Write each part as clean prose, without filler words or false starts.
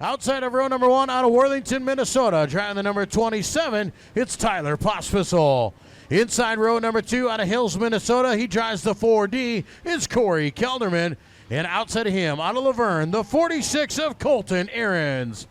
Outside of row number 1 out of Worthington, Minnesota, driving the number 27, it's Tyler Pospisil. Inside row number 2 out of Hills, Minnesota, he drives the 4D, it's Corey Kelderman. And outside of him, out of Laverne, the 46 of Colton Ahrens.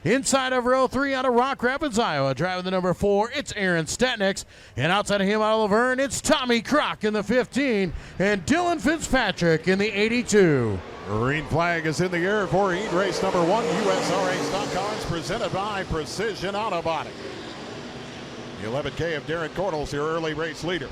Inside of row 3 out of Rock Rapids, Iowa, driving the number 4, it's Aaron Stetniks. And outside of him, out of Laverne, it's Tommy Kroc in the 15 and Dylan Fitzpatrick in the 82. Green flag is in the air for heat race number 1, USRA Stock Cars, presented by Precision Auto Body. The 11K of Darren Cordles, your early race leader.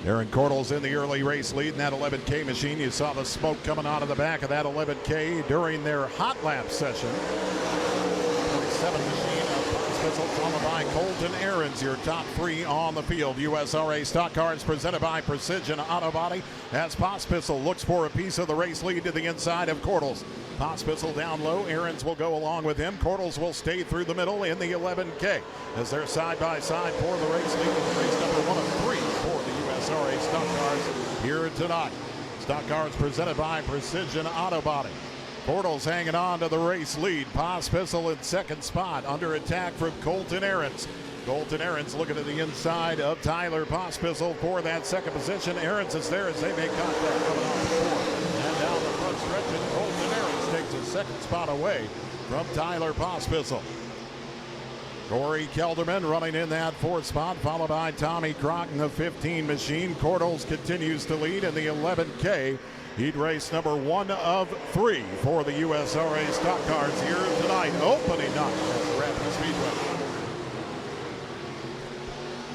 Darren Cordles in the early race lead in that 11K machine. You saw the smoke coming out of the back of that 11K during their hot lap session. 27 machine of Pospisil, followed by Colton Ahrens, your top 3 on the field. USRA Stock Cars presented by Precision Auto Body as Pospisil looks for a piece of the race lead to the inside of Cordles. Pospisil down low, Ahrens will go along with him. Cordles will stay through the middle in the 11K as they're side by side for the race lead in race number 1 of 3 for the USRA Stock Cars here tonight. Stock Cars presented by Precision Auto Body. Cordles hanging on to the race lead. Pospisil in second spot, under attack from Colton Ahrens. Colton Ahrens looking at the inside of Tyler Pospisil for that second position. Ahrens is there as they make contact coming off the fourth. And down the front stretch, and Colton Ahrens takes a second spot away from Tyler Pospisil. Corey Kelderman running in that 4th spot, followed by Tommy Kroc in the 15 machine. Cordles continues to lead in the 11K. Heat race number 1 of 3 for the USRA Stock Cars here tonight. Opening night at Rapid Speedway.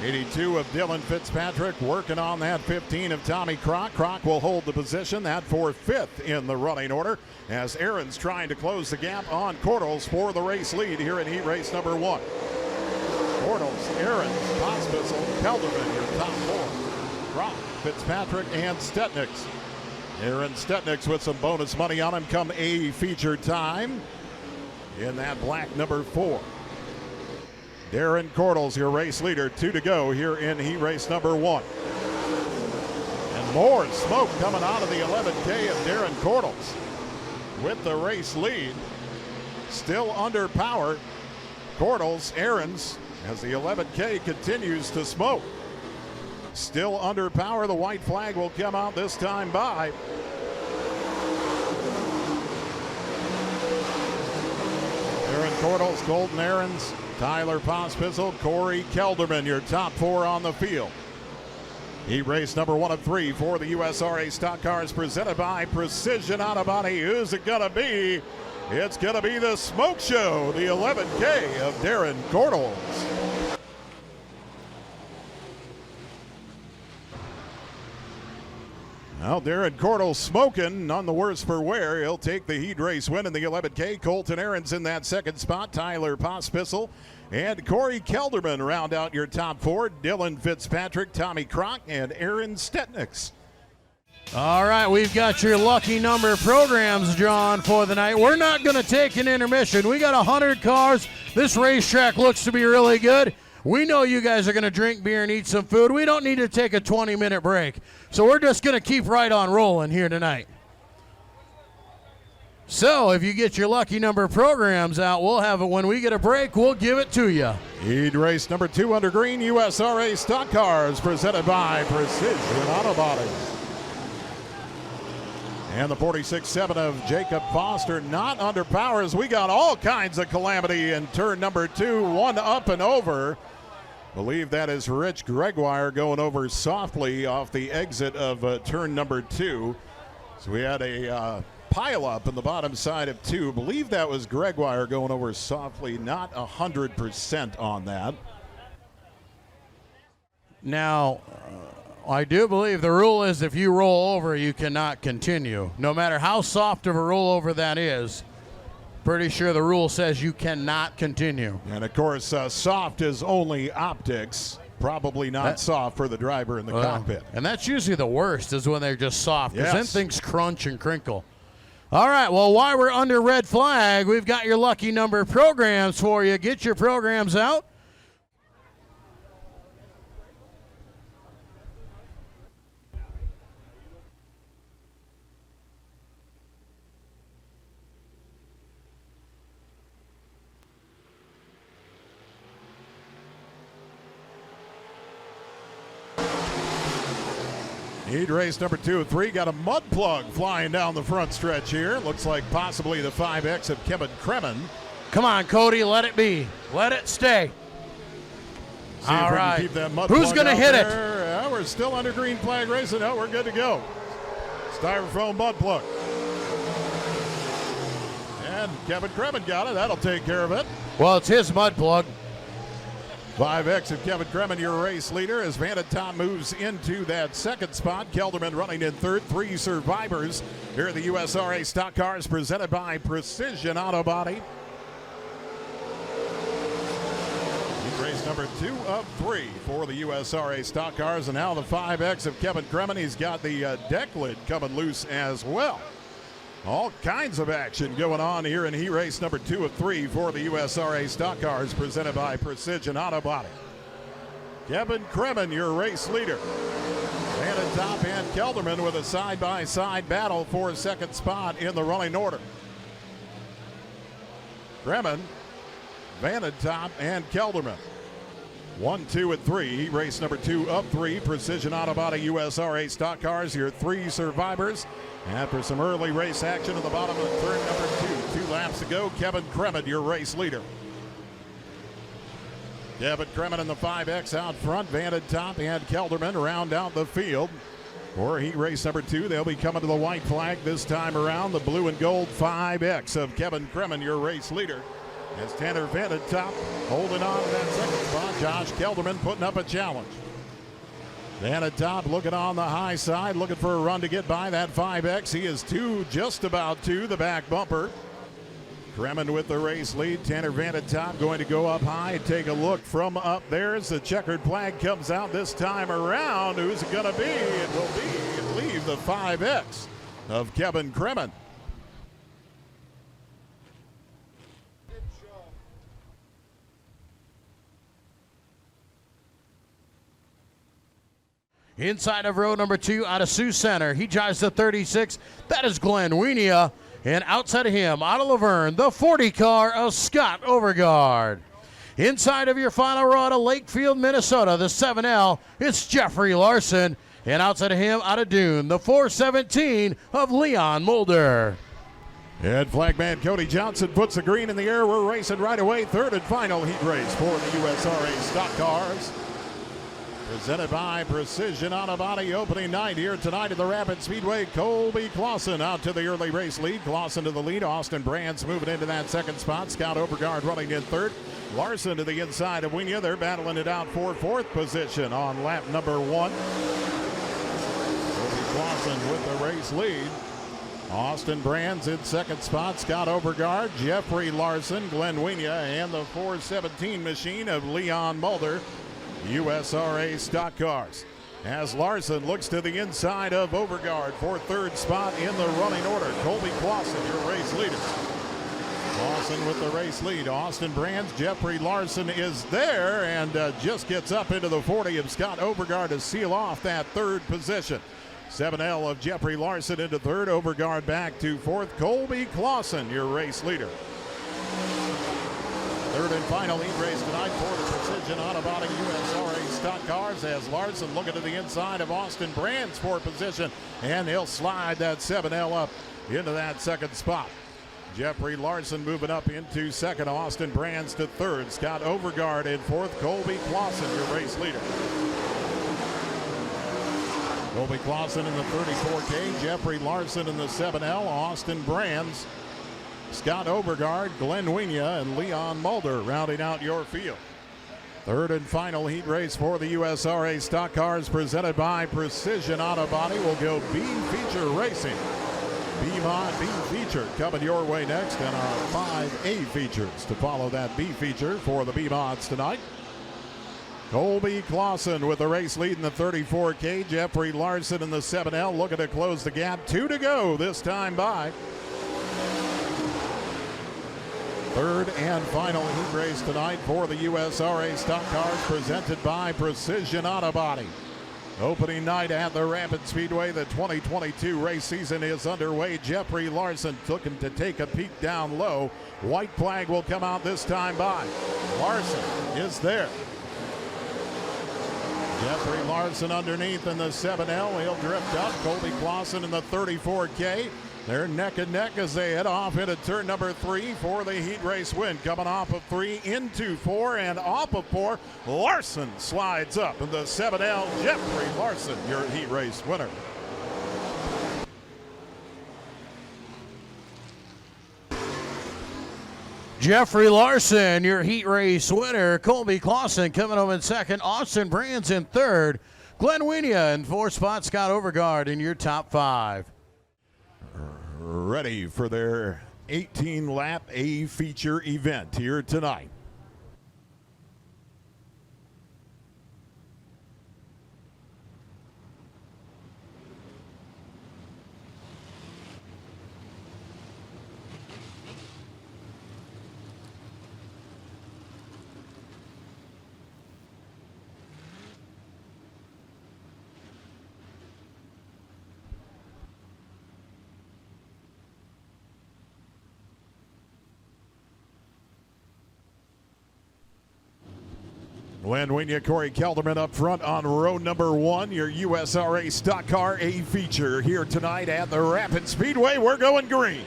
82 of Dylan Fitzpatrick working on that 15 of Tommy Kroc. Kroc will hold the position, that for 5th in the running order, as Ahrens trying to close the gap on Cordles for the race lead here in heat race number 1. Cordles, Ahrens, Pospisil, Kelderman, your top 4. Kroc, Fitzpatrick, and Stetniks. Aaron Stetniks with some bonus money on him come A feature time in that black number 4. Darren Cordles, your race leader, 2 to go here in heat race number 1. And more smoke coming out of the 11K of Darren Cordles with the race lead. Still under power. Cordles, Ahrens, as the 11K continues to smoke. Still under power. The white flag will come out this time by. Darren Cordles, Colton Ahrens, Tyler Pospisil, Corey Kelderman, your top 4 on the field. Heat race number 1 of 3 for the USRA Stock Cars presented by Precision Auto Body. Who's it gonna be? It's gonna be the Smoke Show, the 11K of Darren Cordles. Now Darren Cordles smoking, none the worse for wear. He'll take the heat race win in the 11K. Colton Ahrens in that second spot. Tyler Pospisil and Corey Kelderman round out your top 4. Dylan Fitzpatrick, Tommy Kroc, and Aaron Stetniks. All right, we've got your lucky number programs drawn for the night. We're not going to take an intermission. We got 100 cars. This racetrack looks to be really good. We know you guys are going to drink beer and eat some food. We don't need to take a 20-minute break. So we're just going to keep right on rolling here tonight. So if you get your lucky number programs out, we'll have it when we get a break. We'll give it to you. Heat race number 2 under green, USRA Stock Cars, presented by Precision Auto Body. And the 46-7 of Jacob Foster not under power as we got all kinds of calamity in turn number 2, one up and over. Believe that is Rich Gregoire going over softly off the exit of turn number 2. So we had a pile up in the bottom side of 2. Believe that was Gregoire going over softly, not 100% on that. Now, I do believe the rule is if you roll over, you cannot continue. No matter how soft of a rollover that is, pretty sure the rule says you cannot continue. And of course, soft is only optics. Probably not soft for the driver in the cockpit. And that's usually the worst, is when they're just soft, because then Yes. things crunch and crinkle. All right, well, while we're under red flag, we've got your lucky number programs for you. Get your programs out. Heat race number 2 of 3. Got a mud plug flying down the front stretch here. Looks like possibly the 5X of Kevin Kremen. Come on, Cody, let it be. Let it stay. See if we can keep that mud Who's plug going to out hit there. We're still under green flag racing. No, we're good to go. Styrofoam mud plug. And Kevin Kremen got it. That'll take care of it. Well, it's his mud plug. 5X of Kevin Kremen, your race leader, as Vandertom moves into that second spot. Kelderman running in third. 3 survivors here at the USRA Stock Cars, presented by Precision Auto Body. Race number 2 of 3 for the USRA Stock Cars, and now the 5X of Kevin Kremen. He's got the deck lid coming loose as well. All kinds of action going on here in heat race number 2 of 3 for the USRA Stock Cars, presented by Precision Auto Body. Kevin Kremen, your race leader. Vandertom and Kelderman with a side-by-side battle for a second spot in the running order. Kremen, Vandertom, and Kelderman. 1, 2, and 3. Heat race number 2 of 3. Precision Auto Body USRA Stock Cars. Your 3 survivors. After some early race action at the bottom of turn number 2. 2 laps to go. Kevin Kremen, your race leader. Kevin Kremen in the 5X out front. Vandertom and Kelderman round out the field. For heat race number 2, they'll be coming to the white flag this time around. The blue and gold 5X of Kevin Kremen, your race leader. As Tanner Vandertom holding on to that second spot. Josh Kelderman putting up a challenge. Vandertom looking on the high side, looking for a run to get by that 5X. He is just about to the back bumper. Kremen with the race lead. Tanner Vandertom going to go up high and take a look from up there as the checkered flag comes out this time around. Who's it going to be? It will be, I believe, the 5X of Kevin Kremen. Inside of row number 2 out of Sioux Center, he drives the 36. That is Glenn Wienia. And outside of him, out of Laverne, the 40 car of Scott Overgaard. Inside of your final row out of Lakefield, Minnesota, the 7L, it's Jeffrey Larson. And outside of him, out of Dune, the 417 of Leon Mulder. And flagman Cody Johnson puts the green in the air. We're racing right away. Third and final heat race for the USRA Stock Cars. Presented by Precision Auto Body. Opening night here tonight at the Rapid Speedway. Colby Clausen out to the early race lead. Clausen to the lead. Austin Brands moving into that second spot. Scott Overgaard running in third. Larson to the inside of Wienia. They're battling it out for fourth position on lap number 1. Colby Clausen with the race lead. Austin Brands in second spot. Scott Overgaard, Jeffrey Larson, Glenn Wienia, and the 417 machine of Leon Mulder. USRA Stock Cars. As Larson looks to the inside of Overgaard for third spot in the running order. Colby Clausen, your race leader. Clausen with the race lead. Austin Brands, Jeffrey Larson is there and just gets up into the 40 of Scott Overgaard to seal off that third position. 7L of Jeffrey Larson into third. Overgaard back to fourth. Colby Clausen, your race leader. Third and final heat race tonight for the Precision Auto Body USRA Stock Cars, as Larson looking to the inside of Austin Brands for position, and he'll slide that 7L up into that second spot. Jeffrey Larson moving up into second. Austin Brands to third. Scott Overgaard in fourth. Colby Clausen, your race leader. Colby Clausen in the 34K. Jeffrey Larson in the 7L. Austin Brands, Scott Overgaard, Glenn Wienia, and Leon Mulder rounding out your field. Third and final heat race for the USRA Stock Cars, presented by Precision Auto Body. Will go B Feature Racing. B-Mod B Feature coming your way next, and our 5A features to follow that B Feature for the B-Mods tonight. Colby Clausen with the race lead in the 34K. Jeffrey Larson in the 7L looking to close the gap. 2 to go this time by. Third and final heat race tonight for the USRA Stock Cars, presented by Precision Auto Body. Opening night at the Rapid Speedway. The 2022 race season is underway. Jeffrey Larson looking to take a peek down low. White flag will come out this time by. Larson is there. Jeffrey Larson underneath in the 7L. He'll drift up. Colby Clausen in the 34K. They're neck and neck as they head off into turn number 3 for the heat race win. Coming off of 3 into 4 and off of 4. Larson slides up in the 7L. Jeffrey Larson, your heat race winner. Jeffrey Larson, your heat race winner. Colby Clausen coming home in second. Austin Brands in third. Glenn Wienia in 4th spot. Scott Overgaard in your top 5. Ready for their 18-lap A feature event here tonight. Glenn Wienia, Corey Kelderman up front on row number 1. Your USRA Stock Car A feature here tonight at the Rapid Speedway. We're going green.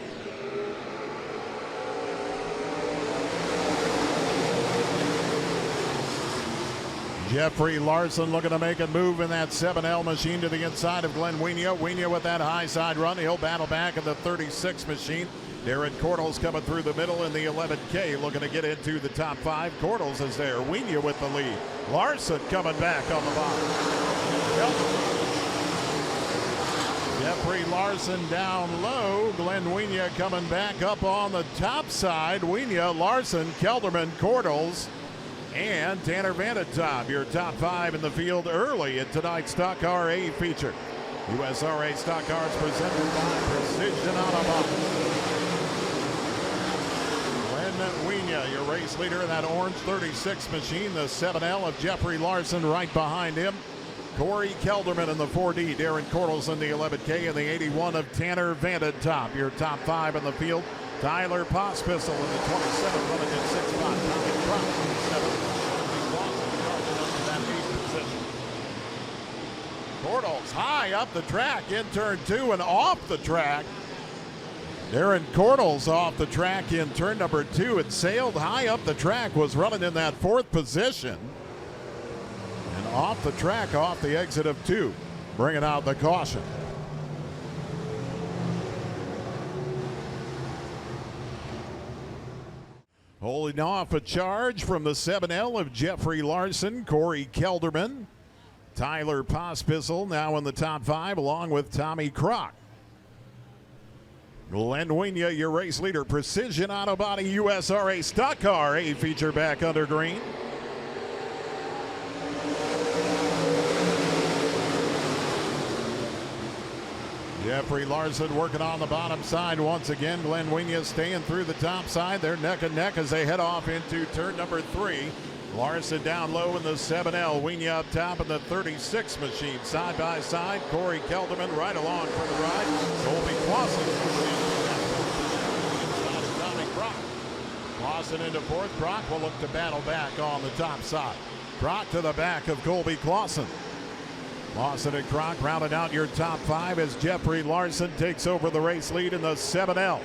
Jeffrey Larson looking to make a move in that 7L machine to the inside of Glenn Wienia. Wienia with that high side run. He'll battle back in the 36 machine. Darren Cordles coming through the middle in the 11K, looking to get into the top 5. Cordles is there. Wienia with the lead. Larson coming back on the bottom. Jeffrey Larson down low. Glenn Wienia coming back up on the top side. Wienia, Larson, Kelderman, Cordles, and Tanner Vandertop. Your top 5 in the field early in tonight's Stock Car A feature. USRA Stock Cars presented by Precision Automotive. Wienia, your race leader in that orange 36 machine. The 7L of Jeffrey Larson right behind him. Corey Kelderman in the 4D. Darren Cordles in the 11K and the 81 of Tanner Vandertop. Your top 5 in the field. Tyler Pospisil in the 27, running in 6 spot. Tommy Crock in the 7. Up to that 8th position. Cordles high up the track in turn 2 and off the track. Darren Cordles off the track in turn number 2. It sailed high up the track, was running in that 4th position. And off the track, off the exit of 2, bringing out the caution. Holding off a charge from the 7L of Jeffrey Larson, Corey Kelderman. Tyler Pospisil now in the top 5 along with Tommy Crock. Glenn Wienia, your race leader. Precision Auto Body USRA Stock Car A feature back under green. Jeffrey Larson working on the bottom side once again. Glenn Wienia staying through the top side. They're neck and neck as they head off into turn number 3. Larson down low in the 7L. Wienia up top in the 36 machine. Side by side, Corey Kelderman right along for the ride. Colby Clausen. Clausen into 4th. Crock will look to battle back on the top side. Crock to the back of Colby Clausen. Clausen and Crock rounded out your top 5 as Jeffrey Larson takes over the race lead in the 7L.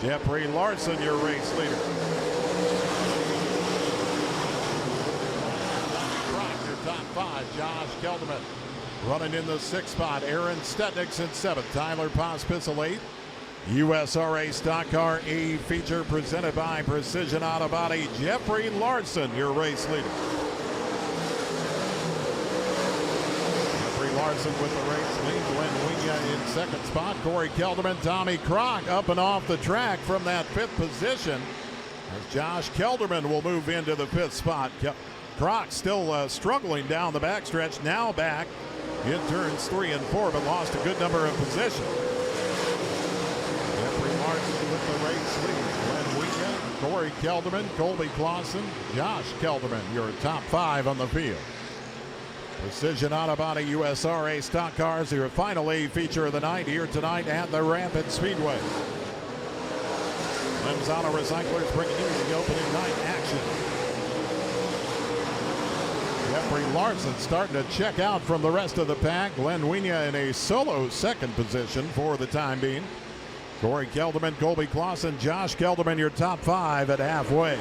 Jeffrey Larson, your race leader. Crock, your top 5. Josh Kelderman running in the 6th spot. Aaron Stetnick's in 7th. Tyler Pospisil 8th. USRA Stock Car A feature presented by Precision Auto Body. Jeffrey Larson, your race leader. Jeffrey Larson with the race lead. Glenn Wienia in 2nd spot. Corey Kelderman, Tommy Crock up and off the track from that 5th position. As Josh Kelderman will move into the 5th spot. Crock still struggling down the backstretch. Now back in turns 3 and 4, but lost a good number of positions. With the race lead, Glenn Wienia, Corey Kelderman, Colby Clausen, Josh Kelderman, your top 5 on the field. Precision Auto Body USRA Stock Cars, your final A feature of the night here tonight at the Rapid Speedway. Lim's Auto Recyclers bringing you the opening night action. Jeffrey Larson starting to check out from the rest of the pack. Glenn Wienia in a solo second position for the time being. Corey Kelderman, Colby Clausen, Josh Kelderman, your top 5 at halfway.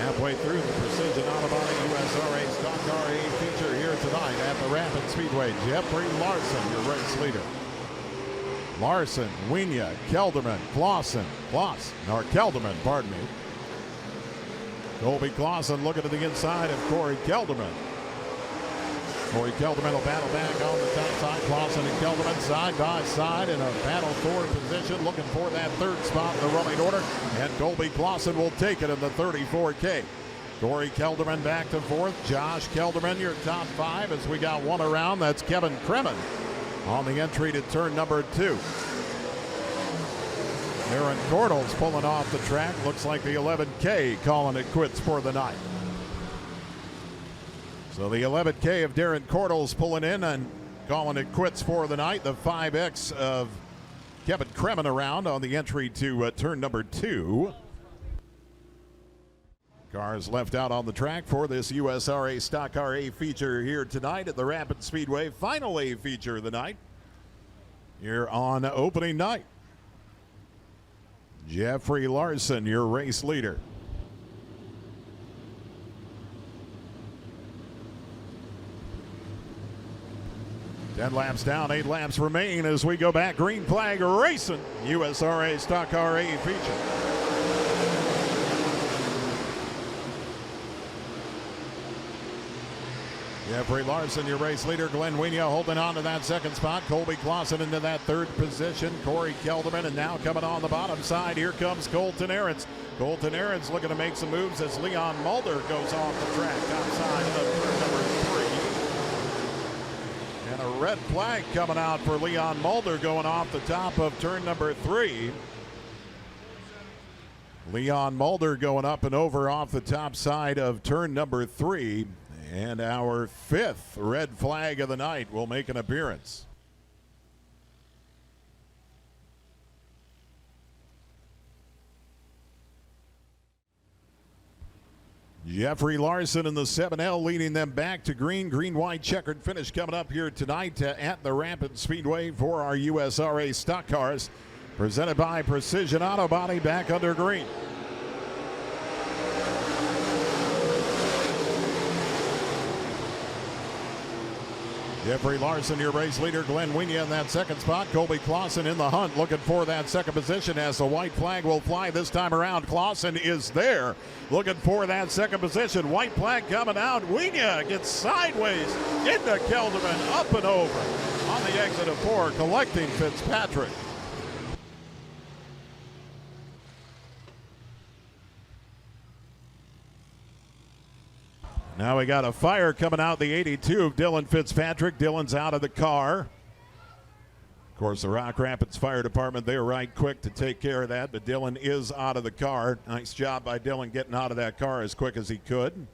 Halfway through the Precision Autobody USRA Stock Car A feature here tonight at the Rapid Speedway. Jeffrey Larson, your race leader. Larson, Wienia, Kelderman, Kelderman, pardon me. Colby Clausen looking to the inside of Corey Kelderman. Corey Kelderman will battle back on the top side. Clausen and Kelderman side by side in a battle for position, looking for that third spot in the running order. And Colby Clausen will take it in the 34K. Corey Kelderman back to 4th. Josh Kelderman, your top 5 as we got one around. That's Kevin Kremen on the entry to turn number 2. Darren Cordles pulling off the track. Looks like the 11K calling it quits for the night. So the 11K of Darren Cordles pulling in and calling it quits for the night. The 5X of Kevin Kremen around on the entry to turn number 2. Cars left out on the track for this USRA Stock Car A feature here tonight at the Rapid Speedway. Final A feature of the night here on opening night. Jeffrey Larson, your race leader. Ten laps down, 8 laps remain as we go back. Green flag racing. USRA Stock Car A feature. Jeffrey Larson, your race leader. Glenn Wienia holding on to that second spot. Colby Clausen into that third position. Corey Kelderman, and now coming on the bottom side, here comes Colton Ahrens. Colton Ahrens looking to make some moves as Leon Mulder goes off the track. Top side of turn number 3. And a red flag coming out for Leon Mulder going off the top of turn number 3. Leon Mulder going up and over off the top side of turn number 3. And our 5th red flag of the night will make an appearance. Jeffrey Larson in the 7L leading them back to green. Green-white checkered finish coming up here tonight at the Rapid Speedway for our USRA Stock Cars. Presented by Precision Autobody back under green. Jeffrey Larson, your race leader. Glenn Wienia in that second spot. Colby Clausen in the hunt, looking for that second position as the white flag will fly this time around. Clausen is there, looking for that second position. White flag coming out. Wienia gets sideways into Kelderman, up and over on the exit of 4, collecting Fitzpatrick. Now we got a fire coming out the 82 of Dylan Fitzpatrick. Dylan's out of the car. Of course, the Rock Rapids Fire Department, they're right quick to take care of that, but Dylan is out of the car. Nice job by Dylan getting out of that car as quick as he could.